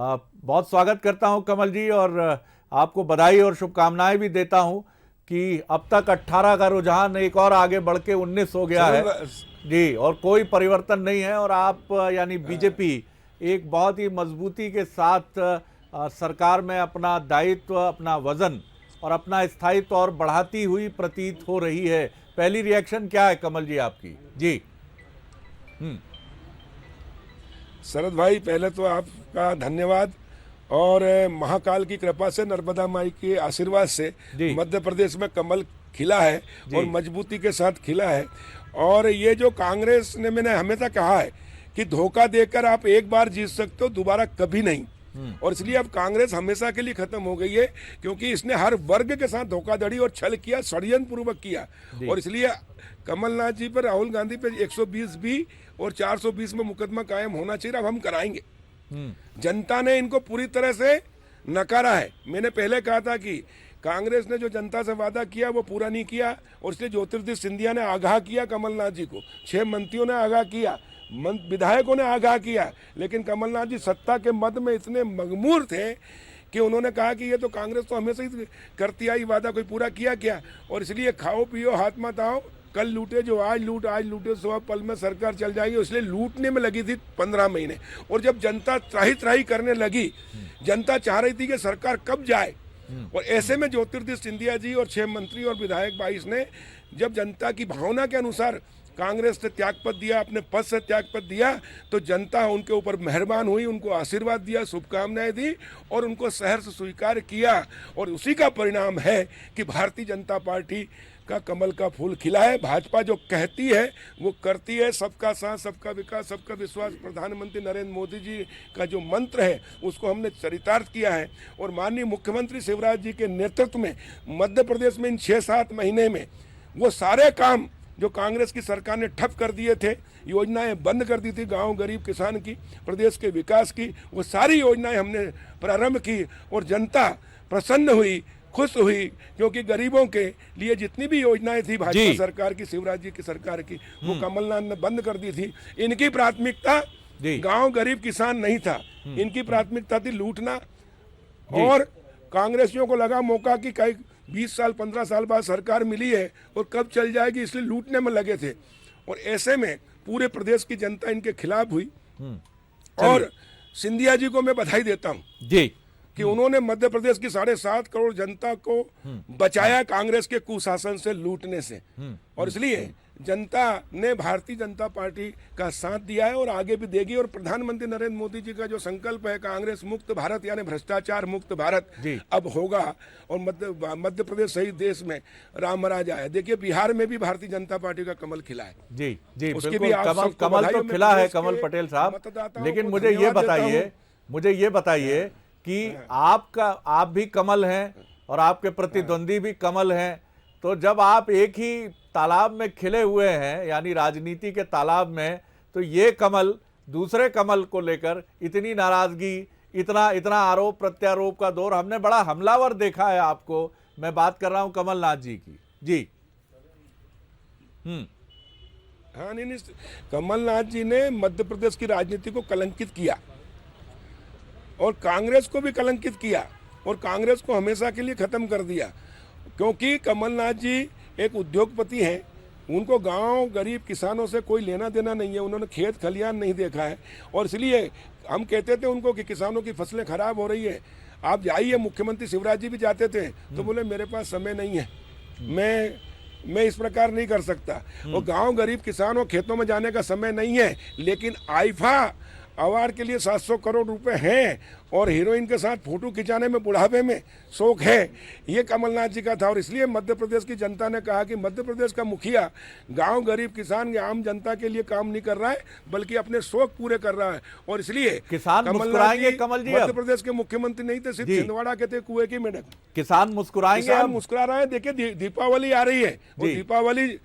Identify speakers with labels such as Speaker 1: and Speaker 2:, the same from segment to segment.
Speaker 1: बहुत स्वागत करता हूं कमल जी, और आपको बधाई और शुभकामनाएं भी देता हूं कि अब तक 18 का रुझान एक और आगे बढ़ के 19 हो गया है जी, और कोई परिवर्तन नहीं है। और आप यानी बीजेपी एक बहुत ही मजबूती के साथ सरकार में अपना दायित्व, अपना वजन और अपना स्थायित्व और बढ़ाती हुई प्रतीत हो रही है। पहली रिएक्शन क्या है कमल जी आपकी? जी।
Speaker 2: शरद भाई, पहले तो आपका धन्यवाद। और महाकाल की कृपा से, नर्मदा माई के आशीर्वाद से मध्य प्रदेश में कमल खिला है और मजबूती के साथ खिला है। और ये जो कांग्रेस ने, मैंने हमेशा कहा है कि धोखा देकर आप एक बार जीत सकते हो, दोबारा कभी नहीं। और इसलिए अब कांग्रेस हमेशा के लिए खत्म हो गई है, क्योंकि इसने हर वर्ग के साथ धोखाधड़ी और छल किया, षड्यंत्र पूर्वक किया। और इसलिए कमलनाथ जी पर, राहुल गांधी पर 120 भी और 420 में मुकदमा कायम होना चाहिए। अब हम कराएंगे। जनता ने इनको पूरी तरह से नकारा है। मैंने पहले कहा था कि कांग्रेस ने जो जनता से वादा किया वो पूरा नहीं किया, और इसलिए ज्योतिरादित्य सिंधिया ने आगाह किया कमलनाथ जी को, 6 मंत्रियों ने आगाह किया, विधायकों ने आगाह किया। लेकिन कमलनाथ जी सत्ता के मद में इतने मगमूर थे कि उन्होंने कहा कि ये तो कांग्रेस तो हमेशा ही करती आई, वादा कोई पूरा किया क्या। और इसलिए खाओ पियो हाथ मत आओ, कल लूटे जो आज लूटे सो पल में सरकार चल जाएगी। इसलिए लूटने में लगी थी 15 महीने। और जब जनता त्राही त्राही करने लगी, जनता चाह रही थी कि सरकार कब जाए, और ऐसे में ज्योतिरादित्य सिंधिया जी और 6 मंत्री और विधायक 22 ने जब जनता की भावना के अनुसार कांग्रेस से त्यागपत्र दिया, अपने पद से त्यागपत्र दिया, तो जनता उनके ऊपर मेहरबान हुई, उनको आशीर्वाद दिया, शुभकामनाएं दी और उनको सहर्ष स्वीकार किया। और उसी का परिणाम है कि भारतीय जनता पार्टी का कमल का फूल खिला है। भाजपा जो कहती है वो करती है। सबका साथ, सबका विकास, सबका विश्वास, प्रधानमंत्री नरेंद्र मोदी जी का जो मंत्र है उसको हमने चरितार्थ किया है। और माननीय मुख्यमंत्री शिवराज जी के नेतृत्व में मध्य प्रदेश में इन 6-7 महीने में वो सारे काम जो कांग्रेस की सरकार ने ठप कर दिए थे, योजनाएं बंद कर दी थी गांव गरीब किसान की, प्रदेश के विकास की, वो सारी योजनाएं हमने प्रारंभ की। और जनता प्रसन्न हुई, खुश हुई, क्योंकि गरीबों के लिए जितनी भी योजनाएं थी भाजपा सरकार की, शिवराज जी की सरकार की, वो कमलनाथ ने बंद कर दी थी। इनकी प्राथमिकता गांव गरीब किसान नहीं था, इनकी प्राथमिकता थी लूटना। और कांग्रेसियों को लगा मौका कि कई 20 साल 15 साल बाद सरकार मिली है और कब चल जाएगी, इसलिए लूटने में लगे थे। और ऐसे में पूरे प्रदेश की जनता इनके खिलाफ हुई। और सिंधिया जी को मैं बधाई देता हूँ जी कि उन्होंने मध्य प्रदेश की 7.5 करोड़ जनता को बचाया कांग्रेस के कुशासन से, लूटने से। और इसलिए जनता ने भारतीय जनता पार्टी का साथ दिया है और आगे भी देगी। और प्रधानमंत्री नरेंद्र मोदी जी का जो संकल्प है कांग्रेस मुक्त भारत यानी भ्रष्टाचार मुक्त भारत अब होगा, और मध्य प्रदेश सहित देश में राम राज आया। देखिए बिहार में भी भारतीय जनता पार्टी का कमल खिला है।
Speaker 1: जी जी, उसके भी कमल तो खिला है कमल पटेल साहब। लेकिन मुझे ये बताइए कि आप भी कमल हैं और आपके प्रतिद्वंदी भी कमल हैं, तो जब आप एक ही तालाब में खिले हुए हैं यानी राजनीति के तालाब में, तो ये कमल दूसरे कमल को लेकर इतनी नाराजगी, इतना आरोप प्रत्यारोप का दौर हमने बड़ा हमलावर देखा है आपको। मैं बात कर रहा हूं कमलनाथ जी की। जी
Speaker 2: हाँ, नहीं, कमलनाथ जी ने मध्य प्रदेश की राजनीति को कलंकित किया और कांग्रेस को भी कलंकित किया और कांग्रेस को हमेशा के लिए खत्म कर दिया। क्योंकि कमलनाथ जी एक उद्योगपति हैं, उनको गांव गरीब किसानों से कोई लेना देना नहीं है, उन्होंने खेत खलियान नहीं देखा है। और इसलिए हम कहते थे उनको कि किसानों की फसलें खराब हो रही है, आप जाइए। मुख्यमंत्री शिवराज जी भी जाते थे तो बोले मेरे पास समय नहीं है, मैं इस प्रकार नहीं कर सकता। और गांव गरीब किसानों खेतों में जाने का समय नहीं है। लेकिन आईफा अवार्ड के लिए 700 करोड़ रुपए हैं और हीरोइन के साथ फोटो खिंचाने में बुढ़ापे में शौक है, ये कमलनाथ जी का था। और इसलिए मध्य प्रदेश की जनता ने कहा कि मध्य प्रदेश का मुखिया गांव गरीब किसान आम जनता के लिए काम नहीं कर रहा है, बल्कि अपने शौक पूरे कर रहा है। और इसलिए
Speaker 1: किसान मुस्कुराएंगे कमल जी।
Speaker 2: मध्य प्रदेश के मुख्यमंत्री नहीं थे, सिर्फ छिंदवाड़ा के थे, कुएं की मेढक।
Speaker 1: किसान मुस्कुराएंगे,
Speaker 2: किसान मुस्कुरा रहा है। देखिए दीपावली आ रही है और दीपावली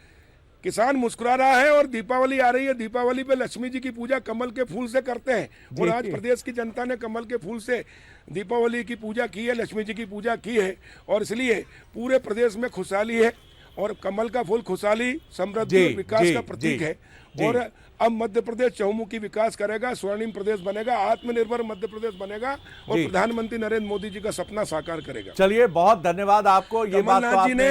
Speaker 2: किसान मुस्कुरा रहा है और दीपावली आ रही है। दीपावली पे लक्ष्मी जी की पूजा कमल के फूल से करते हैं और आज प्रदेश की जनता ने कमल के फूल से दीपावली की पूजा की है, लक्ष्मी जी की पूजा की है। और इसलिए पूरे प्रदेश में खुशहाली है और कमल का फूल खुशहाली, समृद्धि, विकास का प्रतीक है। और अब मध्य प्रदेश चहुमुखी विकास करेगा, स्वर्णिम प्रदेश बनेगा, आत्मनिर्भर मध्य प्रदेश बनेगा और प्रधानमंत्री नरेंद्र मोदी जी का सपना साकार करेगा।
Speaker 1: चलिए, बहुत धन्यवाद आपको। ये बात तो
Speaker 2: जी ने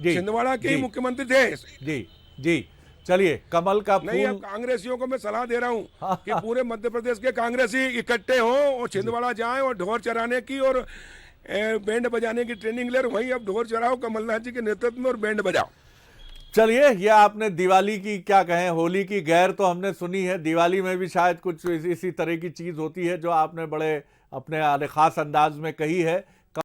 Speaker 2: छिंदवाड़ा के मुख्यमंत्री थे।
Speaker 1: जी जी, चलिए, कमल का फूल।
Speaker 2: नहीं, अब कांग्रेसियों को मैं सलाह दे रहा हूँ कि पूरे मध्य प्रदेश के कांग्रेसी इकट्ठे हो और छिंदवाड़ा जाएं और ढोर चराने की और बैंड बजाने की ट्रेनिंग ले। वहीं अब ढोर चराओ कमलनाथ जी के नेतृत्व में और बैंड बजाओ।
Speaker 1: चलिए, ये आपने दिवाली की क्या कहें, होली की गैर तो हमने सुनी है, दिवाली में भी शायद कुछ इसी तरह की चीज होती है जो आपने बड़े अपने खास अंदाज में कही है।